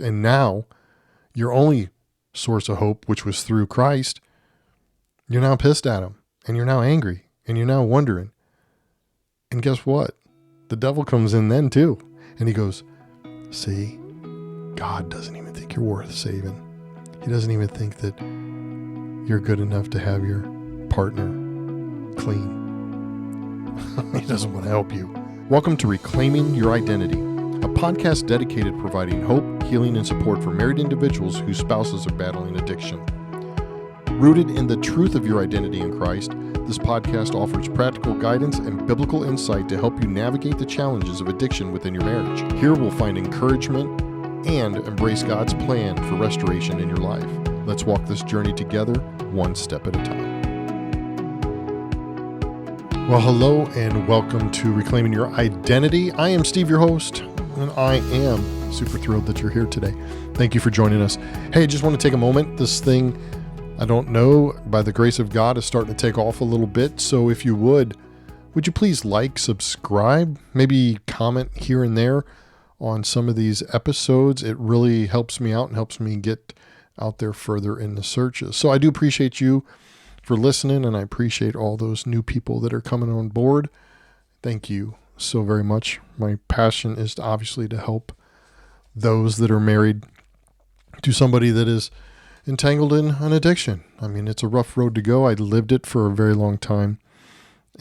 And now your only source of hope, which was through Christ, you're now pissed at him and you're now angry and you're now wondering. And guess what? The devil comes in then too. And he goes, see, God doesn't even think you're worth saving. He doesn't even think that you're good enough to have your partner clean. He doesn't want to help you. Welcome to Reclaiming Your Identity, a podcast dedicated to providing hope, healing, and support for married individuals whose spouses are battling addiction. Rooted in the truth of your identity in Christ, this podcast offers practical guidance and biblical insight to help you navigate the challenges of addiction within your marriage. Here we'll find encouragement and embrace God's plan for restoration in your life. Let's walk this journey together, one step at a time. Well, hello and welcome to Reclaiming Your Identity. I am Steve, your host, and I am super thrilled that you're here today. Thank you for joining us. Hey, just want to take a moment. This thing, I don't know, by the grace of God, is starting to take off a little bit. So if you would you please like, subscribe, maybe comment here and there on some of these episodes? It really helps me out and helps me get out there further in the searches. So I do appreciate you for listening, and I appreciate all those new people that are coming on board. Thank you so very much. My passion is obviously to help those that are married to somebody that is entangled in an addiction. I mean, it's a rough road to go. I lived it for a very long time.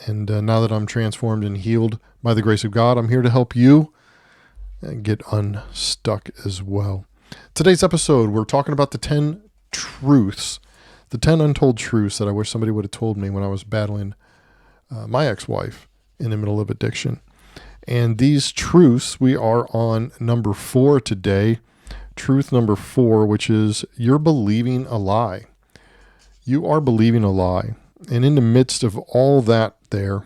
And now that I'm transformed and healed by the grace of God, I'm here to help you get unstuck as well. Today's episode, we're talking about the 10 truths, the 10 untold truths that I wish somebody would have told me when I was battling my ex-wife in the middle of addiction. And these truths, we are on number 4 today. Truth number 4, which is you're believing a lie. You are believing a lie. And in the midst of all that there,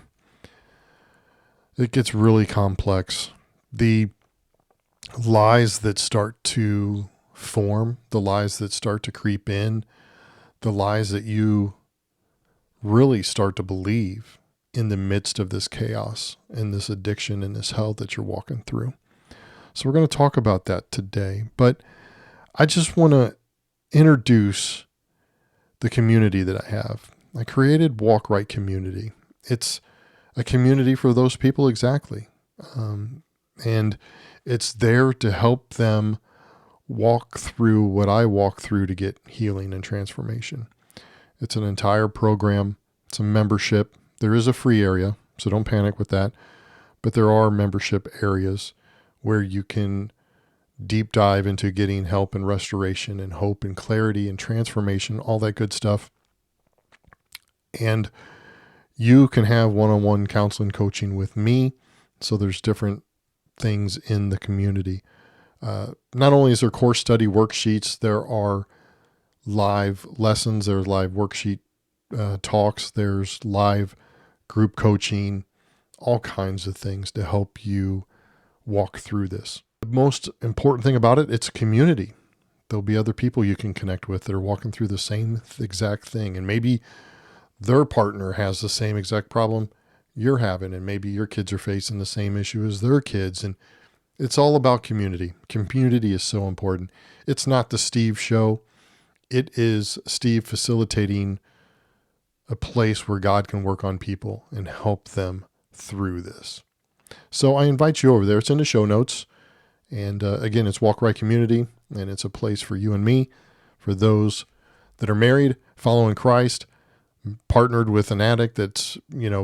it gets really complex. The lies that start to form, the lies that start to creep in, the lies that you really start to believe in the midst of this chaos and this addiction and this hell that you're walking through. So we're going to talk about that today, but I just want to introduce the community that I have. I created Walk Right Community. It's a community for those people exactly. And it's there to help them walk through what I walk through to get healing and transformation. It's an entire program. It's a membership. There is a free area, so don't panic with that. But there are membership areas where you can deep dive into getting help and restoration and hope and clarity and transformation, all that good stuff. And you can have one-on-one counseling coaching with me. So there's different things in the community. Not only is there course study worksheets, there are live lessons, there's live worksheet talks, there's live group coaching, all kinds of things to help you walk through this. The most important thing about it, it's a community. There'll be other people you can connect with that are walking through the same exact thing. And maybe their partner has the same exact problem you're having, and maybe your kids are facing the same issue as their kids. And it's all about community. Community is so important. It's not the Steve show. It is Steve facilitating a place where God can work on people and help them through this. So I invite you over there. It's in the show notes. And again, it's Walk Right Community, and it's a place for you and me, for those that are married, following Christ, partnered with an addict that's,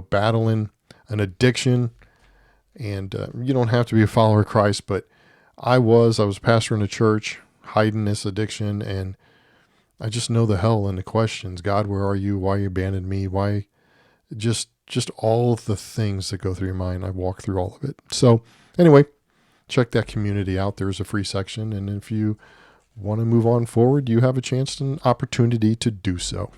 battling an addiction. And you don't have to be a follower of Christ, but I was pastoring a church, hiding this addiction, and I just know the hell and the questions. God, where are you? Why you abandoned me? Why? Just all of the things that go through your mind. I walk through all of it. So anyway, check that community out. There's a free section. And if you want to move on forward, you have a chance and opportunity to do so.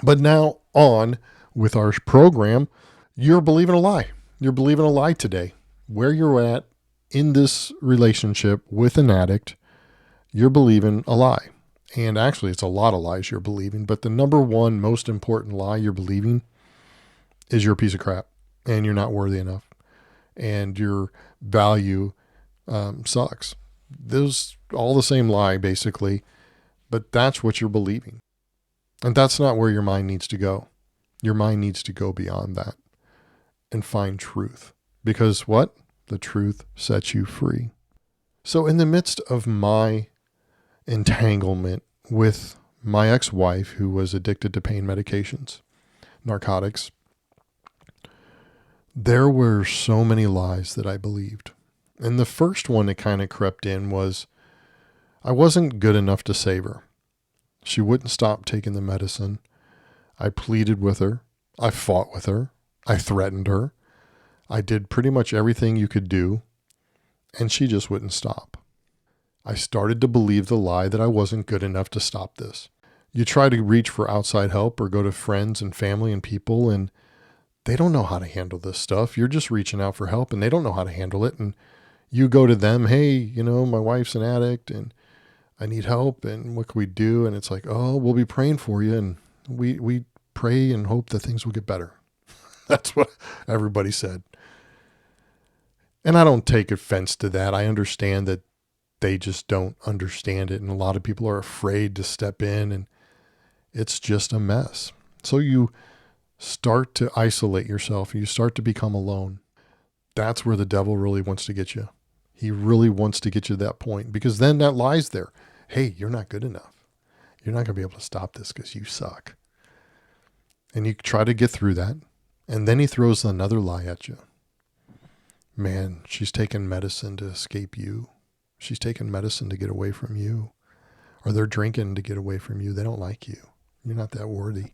But now on with our program, you're believing a lie. You're believing a lie today. Where you're at in this relationship with an addict, you're believing a lie. And actually, it's a lot of lies you're believing. But the number one most important lie you're believing is you're a piece of crap and you're not worthy enough. And your value sucks. Those all the same lie, basically, but that's what you're believing. And that's not where your mind needs to go. Your mind needs to go beyond that and find truth. Because what? The truth sets you free. So in the midst of my entanglement with my ex-wife, who was addicted to pain medications, narcotics, there were so many lies that I believed. And the first one that kind of crept in was I wasn't good enough to save her. She wouldn't stop taking the medicine. I pleaded with her. I fought with her. I threatened her. I did pretty much everything you could do, and she just wouldn't stop. I started to believe the lie that I wasn't good enough to stop this. You try to reach for outside help or go to friends and family and people, and they don't know how to handle this stuff. You're just reaching out for help, and they don't know how to handle it. And you go to them, hey, my wife's an addict, and I need help, and what can we do? And it's like, oh, we'll be praying for you, and we pray and hope that things will get better. That's what everybody said. And I don't take offense to that. I understand that they just don't understand it. And a lot of people are afraid to step in, and it's just a mess. So you start to isolate yourself. You start to become alone. That's where the devil really wants to get you. He really wants to get you to that point, because then that lie's there. Hey, you're not good enough. You're not going to be able to stop this because you suck. And you try to get through that. And then he throws another lie at you. Man, she's taking medicine to escape you. She's taking medicine to get away from you. Or they're drinking to get away from you. They don't like you. You're not that worthy.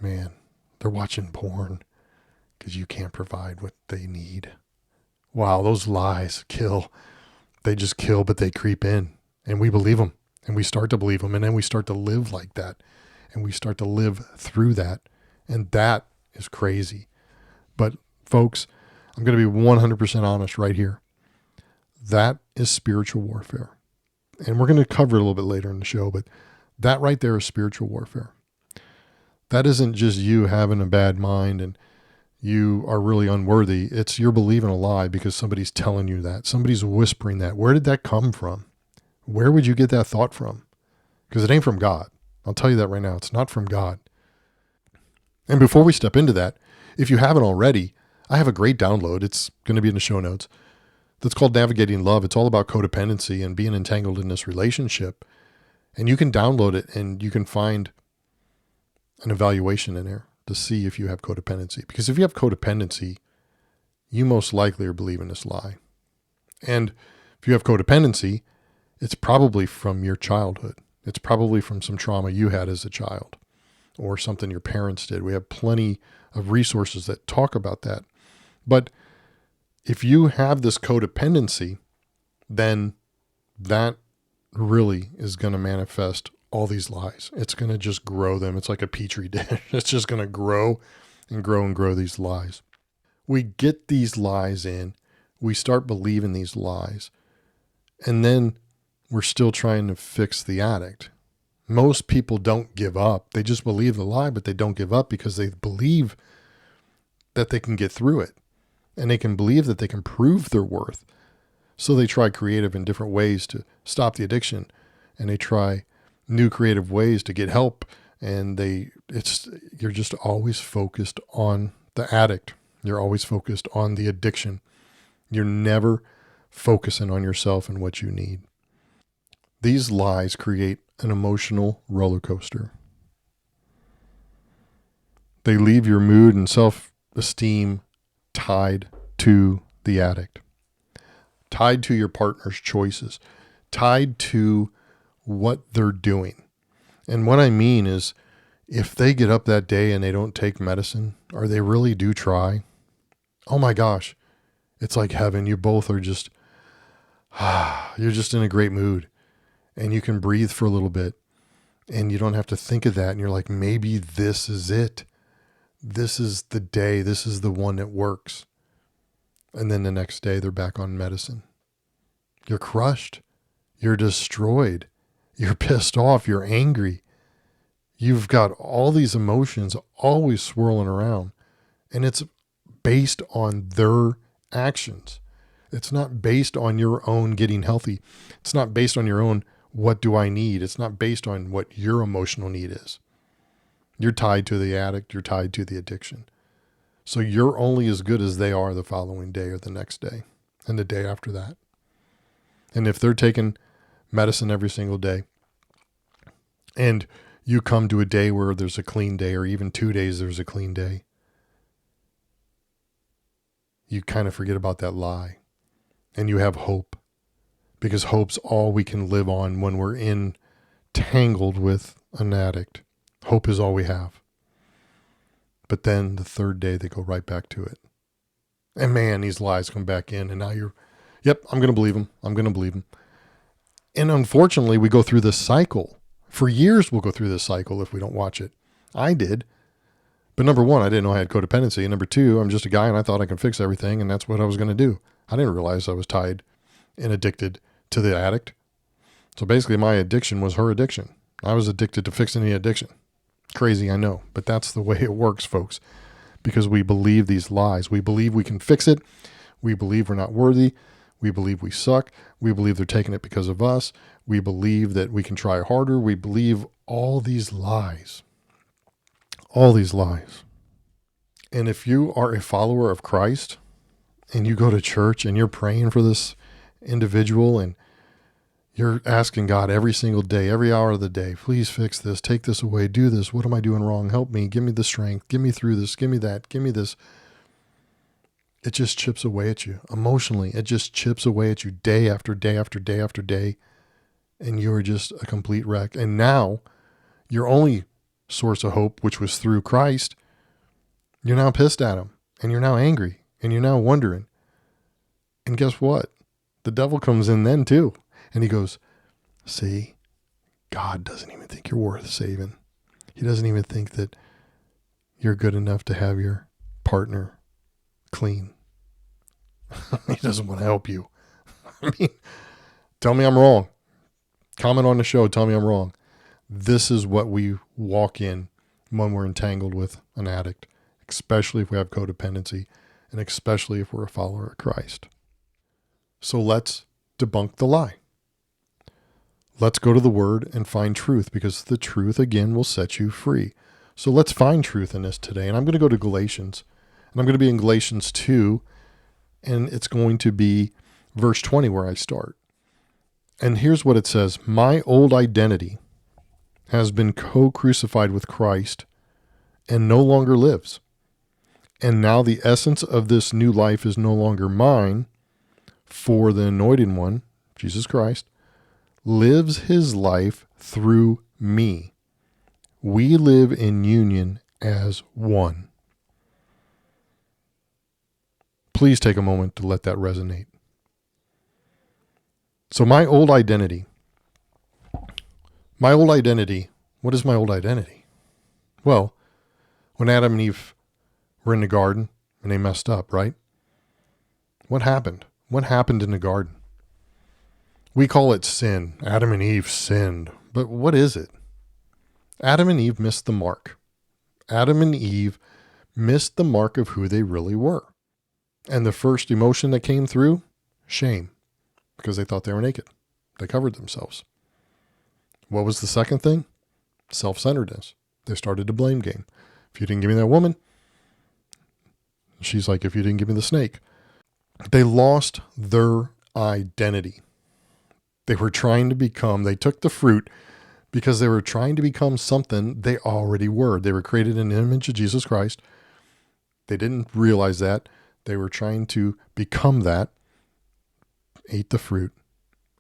Man, they're watching porn because you can't provide what they need. Wow, those lies kill. They just kill, but they creep in. And we believe them. And we start to believe them. And then we start to live like that. And we start to live through that. And that is crazy. But folks, I'm going to be 100% honest right here. That is spiritual warfare. And we're going to cover it a little bit later in the show, but that right there is spiritual warfare. That isn't just you having a bad mind and you are really unworthy. It's you're believing a lie because somebody's telling you that. Somebody's whispering that. Where did that come from? Where would you get that thought from? Because it ain't from God. I'll tell you that right now. It's not from God. And before we step into that, if you haven't already, I have a great download. It's going to be in the show notes. That's called Navigating Love. It's all about codependency and being entangled in this relationship. And you can download it and you can find an evaluation in there to see if you have codependency. Because if you have codependency, you most likely are believing this lie. And if you have codependency, it's probably from your childhood. It's probably from some trauma you had as a child or something your parents did. We have plenty of resources that talk about that. But if you have this codependency, then that really is going to manifest all these lies. It's going to just grow them. It's like a petri dish. It's just going to grow and grow and grow these lies. We get these lies in. We start believing these lies. And then we're still trying to fix the addict. Most people don't give up. They just believe the lie, but they don't give up because they believe that they can get through it. And they can believe that they can prove their worth. So they try creative and different ways to stop the addiction. And they try new creative ways to get help. And you're just always focused on the addict. You're always focused on the addiction. You're never focusing on yourself and what you need. These lies create an emotional roller coaster. They leave your mood and self-esteem tied to the addict, tied to your partner's choices, tied to what they're doing. And what I mean is, if they get up that day and they don't take medicine, or they really do try, oh my gosh, it's like heaven. You both are just, you're just in a great mood. And you can breathe for a little bit and you don't have to think of that. And you're like, maybe this is it. This is the day. This is the one that works. And then the next day they're back on medicine. You're crushed. You're destroyed. You're pissed off. You're angry. You've got all these emotions always swirling around, and it's based on their actions. It's not based on your own getting healthy. It's not based on your own, what do I need? It's not based on what your emotional need is. You're tied to the addict. You're tied to the addiction. So you're only as good as they are the following day or the next day and the day after that. And if they're taking medicine every single day and you come to a day where there's a clean day, or even 2 days there's a clean day, you kind of forget about that lie and you have hope, because hope's all we can live on when we're entangled with an addict. Hope is all we have. But then the third day they go right back to it. And man, these lies come back in, and now yep, I'm going to believe them. I'm going to believe them. And unfortunately, we go through this cycle. For years, we'll go through this cycle if we don't watch it. I did. But number one, I didn't know I had codependency. And number two, I'm just a guy and I thought I could fix everything, and that's what I was going to do. I didn't realize I was tied and addicted to the addict. So basically, my addiction was her addiction. I was addicted to fixing the addiction. Crazy, I know, but that's the way it works, folks, because we believe these lies. We believe we can fix it. We believe we're not worthy. We believe we suck. We believe they're taking it because of us. We believe that we can try harder. We believe all these lies. All these lies. And if you are a follower of Christ and you go to church and you're praying for this individual and you're asking God every single day, every hour of the day, please fix this, take this away, do this. What am I doing wrong? Help me. Give me the strength. Get me through this. Give me that. Give me this. It just chips away at you emotionally. It just chips away at you day after day after day after day. And you're just a complete wreck. And now your only source of hope, which was through Christ, you're now pissed at him and you're now angry and you're now wondering. And guess what? The devil comes in then too. And he goes, see, God doesn't even think you're worth saving. He doesn't even think that you're good enough to have your partner clean. He doesn't want to help you. I mean, tell me I'm wrong. Comment on the show. Tell me I'm wrong. This is what we walk in when we're entangled with an addict, especially if we have codependency and especially if we're a follower of Christ. So let's debunk the lie. Let's go to the word and find truth, because the truth, again, will set you free. So let's find truth in this today. And I'm going to go to Galatians, and I'm going to be in Galatians 2, and it's going to be verse 20 where I start. And here's what it says. My old identity has been co-crucified with Christ and no longer lives. And now the essence of this new life is no longer mine, for the anointed one, Jesus Christ, lives his life through me. We live in union as one. Please take a moment to let that resonate. So my old identity, what is my old identity? Well, when Adam and Eve were in the garden and they messed up, right? What happened? What happened in the garden? We call it sin. Adam and Eve sinned. But what is it? Adam and Eve missed the mark. Adam and Eve missed the mark of who they really were. And the first emotion that came through, shame, because they thought they were naked. They covered themselves. What was the second thing? Self-centeredness. They started the blame game. If you didn't give me that woman, she's like, if you didn't give me the snake. They lost their identity. They took the fruit because they were trying to become something they already were. They were created in the image of Jesus Christ. They didn't realize that. They were trying to become that, ate the fruit,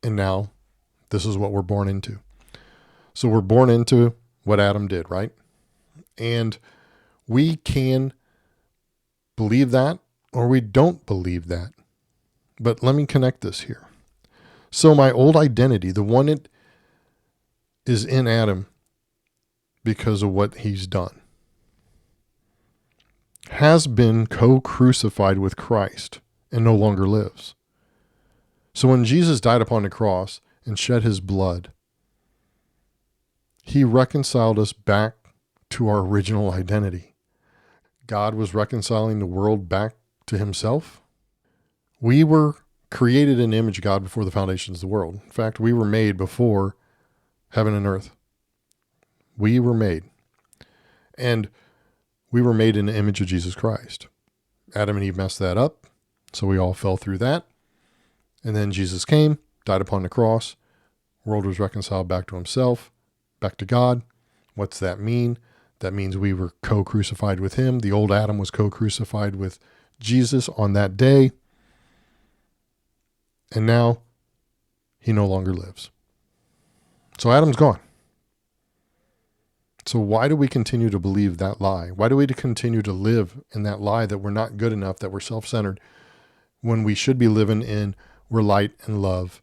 and now this is what we're born into. So we're born into what Adam did, right? And we can believe that or we don't believe that. But let me connect this here. So my old identity, the one that is in Adam because of what he's done, has been co-crucified with Christ and no longer lives. So when Jesus died upon the cross and shed his blood, he reconciled us back to our original identity. God was reconciling the world back to himself. We were created in the image of God before the foundations of the world. In fact, we were made before heaven and earth. We were made. And we were made in the image of Jesus Christ. Adam and Eve messed that up, so we all fell through that. And then Jesus came, died upon the cross. World was reconciled back to himself, back to God. What's that mean? That means we were co-crucified with him. The old Adam was co-crucified with Jesus on that day. And now he no longer lives. So Adam's gone. So why do we continue to believe that lie? Why do we continue to live in that lie that we're not good enough, that we're self-centered, when we should be living in we're light and love,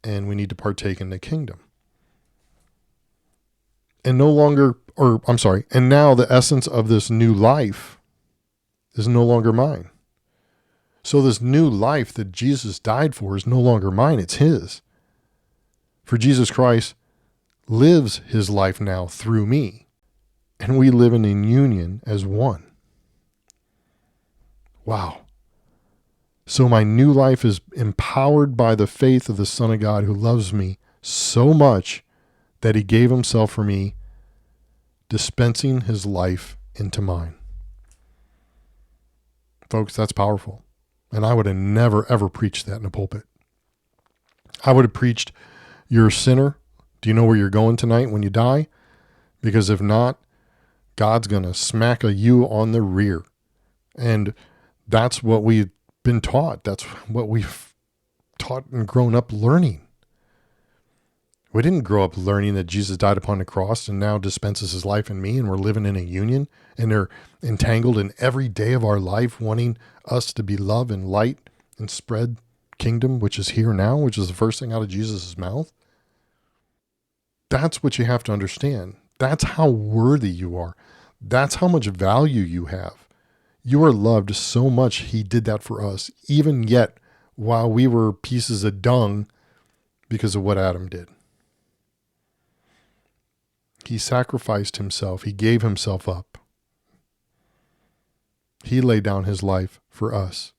and we need to partake in the kingdom? And and now the essence of this new life is no longer mine. So this new life that Jesus died for is no longer mine, it's his. For Jesus Christ lives his life now through me, and we live in union as one. Wow. So my new life is empowered by the faith of the Son of God who loves me so much that he gave himself for me, dispensing his life into mine. Folks, that's powerful. And I would have never, ever preached that in a pulpit. I would have preached, you're a sinner. Do you know where you're going tonight when you die? Because if not, God's going to smack you on the rear. And that's what we've been taught. That's what we've taught and grown up learning. We didn't grow up learning that Jesus died upon the cross and now dispenses his life in me, and we're living in a union, and they're entangled in every day of our life, wanting us to be love and light and spread kingdom, which is here now, which is the first thing out of Jesus' mouth. That's what you have to understand. That's how worthy you are. That's how much value you have. You are loved so much. He did that for us, even yet while we were pieces of dung because of what Adam did. He sacrificed himself. He gave himself up. He laid down his life for us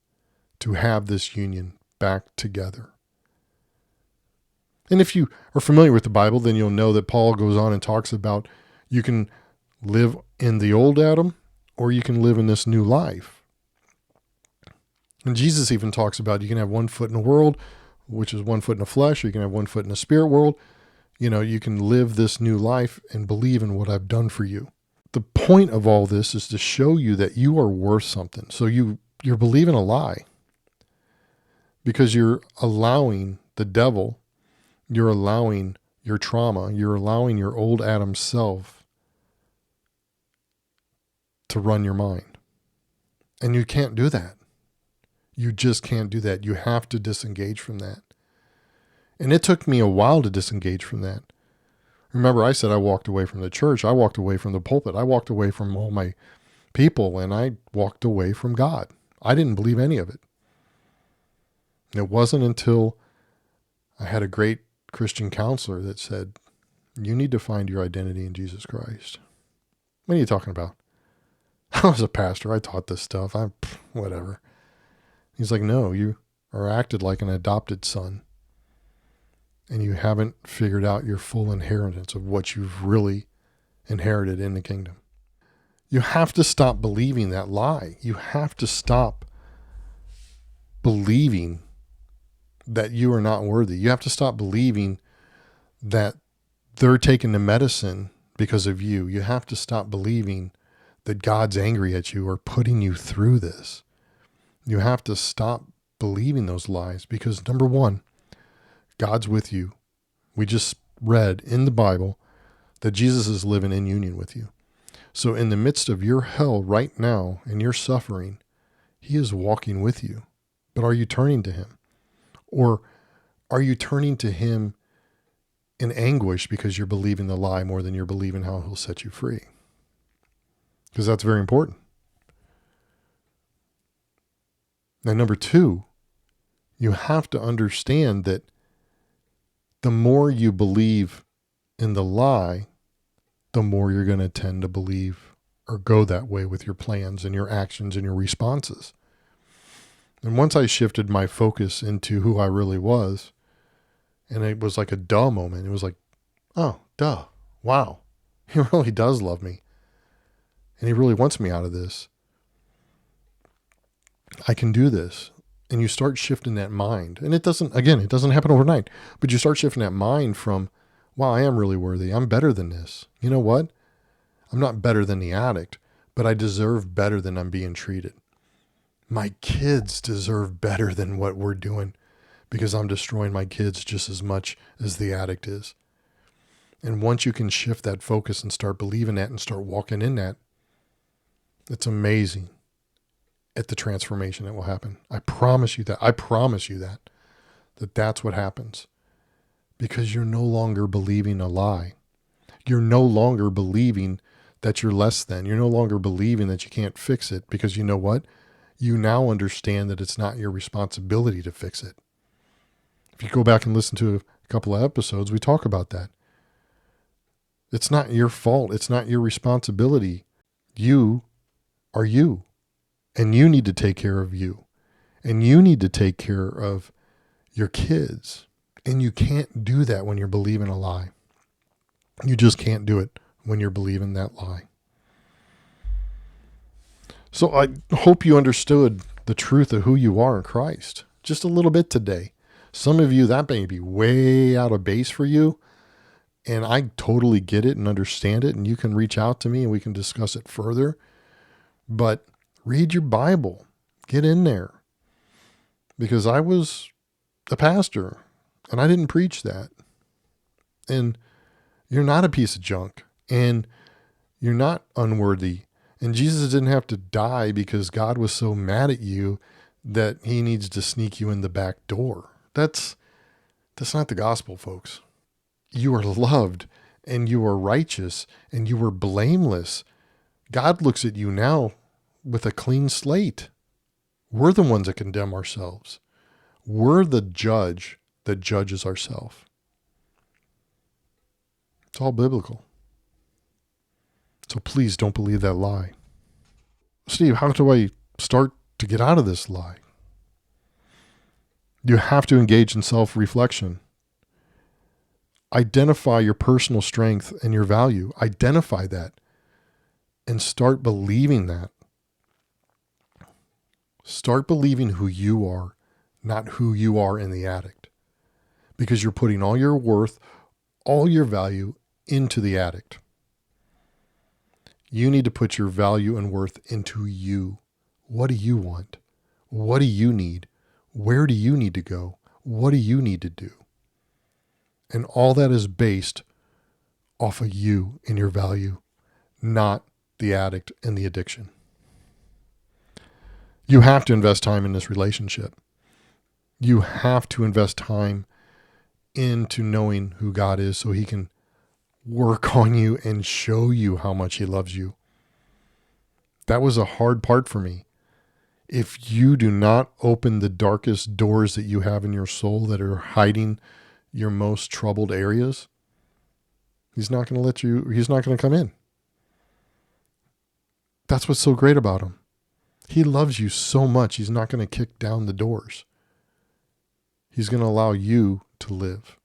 to have this union back together. And if you are familiar with the Bible, then you'll know that Paul goes on and talks about you can live in the old Adam or you can live in this new life. And Jesus even talks about you can have 1 foot in the world, which is 1 foot in the flesh, or you can have 1 foot in the spirit world. You know, you can live this new life and believe in what I've done for you. The point of all this is to show you that you are worth something. So you're believing a lie because you're allowing the devil, you're allowing your trauma, you're allowing your old Adam self to run your mind. And you can't do that. You just can't do that. You have to disengage from that. And it took me a while to disengage from that. Remember, I said I walked away from the church. I walked away from the pulpit. I walked away from all my people, and I walked away from God. I didn't believe any of it. And it wasn't until I had a great Christian counselor that said, you need to find your identity in Jesus Christ. What are you talking about? I was a pastor. I taught this stuff. Whatever. He's like, no, you are acted like an adopted son. And you haven't figured out your full inheritance of what you've really inherited in the kingdom. You have to stop believing that lie. You have to stop believing that you are not worthy. You have to stop believing that they're taking the medicine because of you. You have to stop believing that God's angry at you or putting you through this. You have to stop believing those lies because, number one, God's with you. We just read in the Bible that Jesus is living in union with you. So in the midst of your hell right now and your suffering, he is walking with you. But are you turning to him? Or are you turning to him in anguish because you're believing the lie more than you're believing how he'll set you free? Because that's very important. Now, number two, you have to understand that the more you believe in the lie, the more you're going to tend to believe or go that way with your plans and your actions and your responses. And once I shifted my focus into who I really was, and it was like a duh moment. It was like, oh, duh. Wow. He really does love me. And he really wants me out of this. I can do this. And you start shifting that mind. And it doesn't happen overnight, but you start shifting that mind from, wow, I am really worthy. I'm better than this. You know what? I'm not better than the addict, but I deserve better than I'm being treated. My kids deserve better than what we're doing because I'm destroying my kids just as much as the addict is. And once you can shift that focus and start believing that and start walking in that, it's amazing at the transformation that will happen. I promise you that. I promise you that that's what happens, because you're no longer believing a lie. You're no longer believing that you're less than. You're no longer believing that you can't fix it, because you know what? You now understand that it's not your responsibility to fix it. If you go back and listen to a couple of episodes, we talk about that. It's not your fault. It's not your responsibility. You are you, and you need to take care of you, and you need to take care of your kids. And you can't do that when you're believing a lie. You just can't do it when you're believing that lie. So I hope you understood the truth of who you are in Christ just a little bit today. Some of you, that may be way out of base for you, and I totally get it and understand it, and you can reach out to me and we can discuss it further. But read your Bible. Get in there. Because I was a pastor, and I didn't preach that. And you're not a piece of junk, and you're not unworthy. And Jesus didn't have to die because God was so mad at you that he needs to sneak you in the back door. That's not the gospel, folks. You are loved, and you are righteous, and you are blameless. God looks at you now with a clean slate. We're the ones that condemn ourselves. We're the judge that judges ourselves. It's all biblical. So please don't believe that lie. Steve, how do I start to get out of this lie? You have to engage in self-reflection. Identify your personal strength and your value. Identify that and start believing that. Start believing who you are, not who you are in the addict. Because you're putting all your worth, all your value into the addict. You need to put your value and worth into you. What do you want? What do you need? Where do you need to go? What do you need to do? And all that is based off of you and your value, not the addict and the addiction. You have to invest time in this relationship. You have to invest time into knowing who God is so he can work on you and show you how much he loves you. That was a hard part for me. If you do not open the darkest doors that you have in your soul that are hiding your most troubled areas, he's not going to come in. That's what's so great about him. He loves you so much, he's not going to kick down the doors. He's going to allow you to live.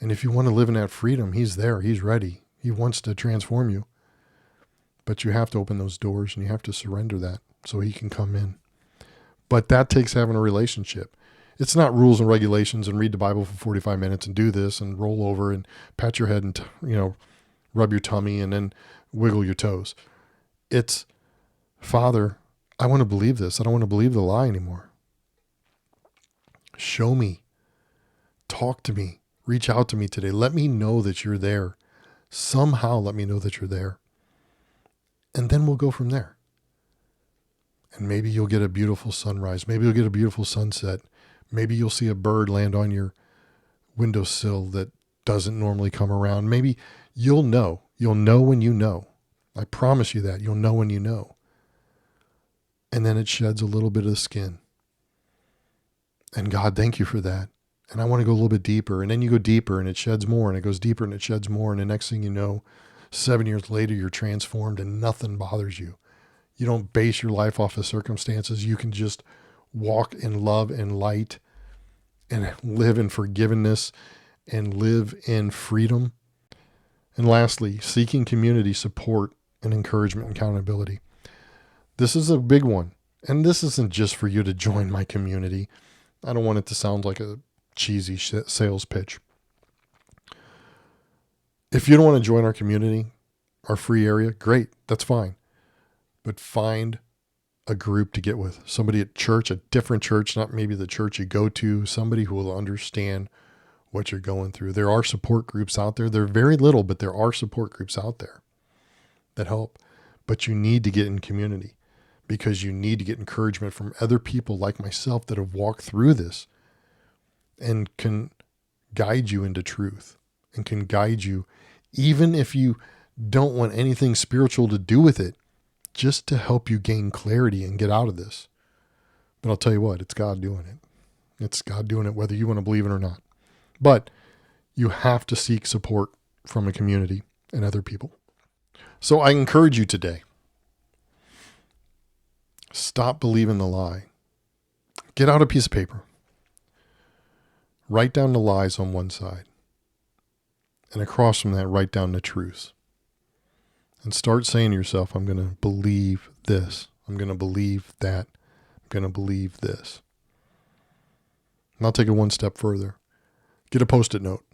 And if you want to live in that freedom, he's there. He's ready. He wants to transform you. But you have to open those doors and you have to surrender that so he can come in. But that takes having a relationship. It's not rules and regulations and read the Bible for 45 minutes and do this and roll over and pat your head and, rub your tummy and then wiggle your toes. It's, Father, I want to believe this. I don't want to believe the lie anymore. Show me. Talk to me. Reach out to me today. Let me know that you're there. Somehow let me know that you're there. And then we'll go from there. And maybe you'll get a beautiful sunrise. Maybe you'll get a beautiful sunset. Maybe you'll see a bird land on your windowsill that doesn't normally come around. Maybe you'll know. You'll know when you know. I promise you that. You'll know when you know. And then it sheds a little bit of the skin. And God, thank you for that. And I want to go a little bit deeper. And then you go deeper and it sheds more and it goes deeper and it sheds more. And the next thing you know, 7 years later, you're transformed and nothing bothers you. You don't base your life off of circumstances. You can just walk in love and light and live in forgiveness and live in freedom. And lastly, seeking community support and encouragement and accountability. This is a big one. And this isn't just for you to join my community. I don't want it to sound like a cheesy sales pitch. If you don't want to join our community, our free area, great, that's fine. But find a group to get with. Somebody at church, a different church, not maybe the church you go to, somebody who will understand what you're going through. There are support groups out there. They're very little, but there are support groups out there that help. But you need to get in community because you need to get encouragement from other people like myself that have walked through this and can guide you into truth and can guide you, even if you don't want anything spiritual to do with it, just to help you gain clarity and get out of this. But I'll tell you what, it's God doing it. It's God doing it, whether you want to believe it or not. But you have to seek support from a community and other people. So I encourage you today, stop believing the lie. Get out a piece of paper. Write down the lies on one side. And across from that, write down the truths. And start saying to yourself, I'm going to believe this. I'm going to believe that. I'm going to believe this. And I'll take it one step further. Get a Post-it note.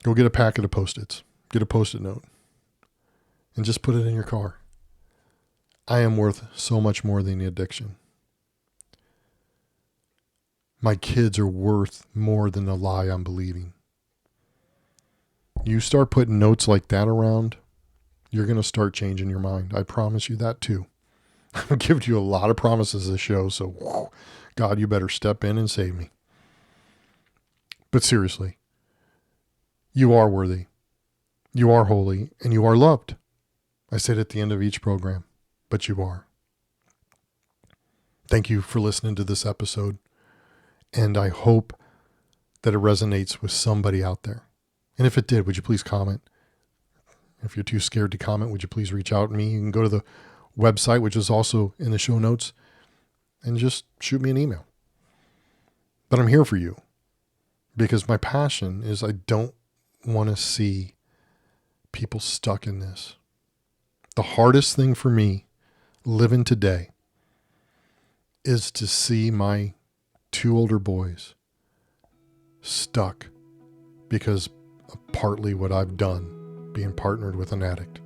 Go get a packet of Post-its. Get a Post-it note. And just put it in your car. I am worth so much more than the addiction. My kids are worth more than the lie I'm believing. You start putting notes like that around, you're going to start changing your mind. I promise you that too. I've given you a lot of promises this show, so God, you better step in and save me. But seriously, you are worthy. You are holy and you are loved. I say it at the end of each program, but you are. Thank you for listening to this episode. And I hope that it resonates with somebody out there. And if it did, would you please comment? If you're too scared to comment, would you please reach out to me? You can go to the website, which is also in the show notes, and just shoot me an email. But I'm here for you because my passion is I don't want to see people stuck in this. The hardest thing for me living today is to see my 2 older boys stuck because of partly what I've done, being partnered with an addict,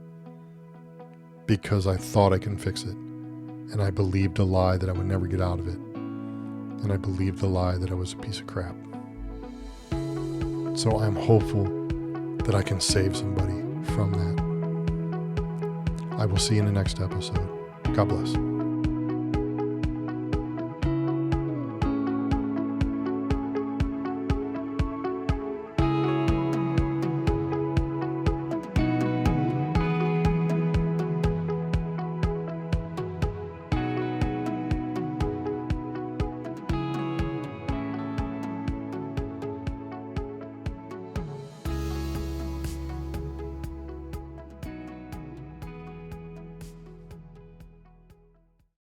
because I thought I can fix it. And I believed a lie that I would never get out of it. And I believed the lie that I was a piece of crap. So I'm hopeful that I can save somebody from that. I will see you in the next episode. God bless.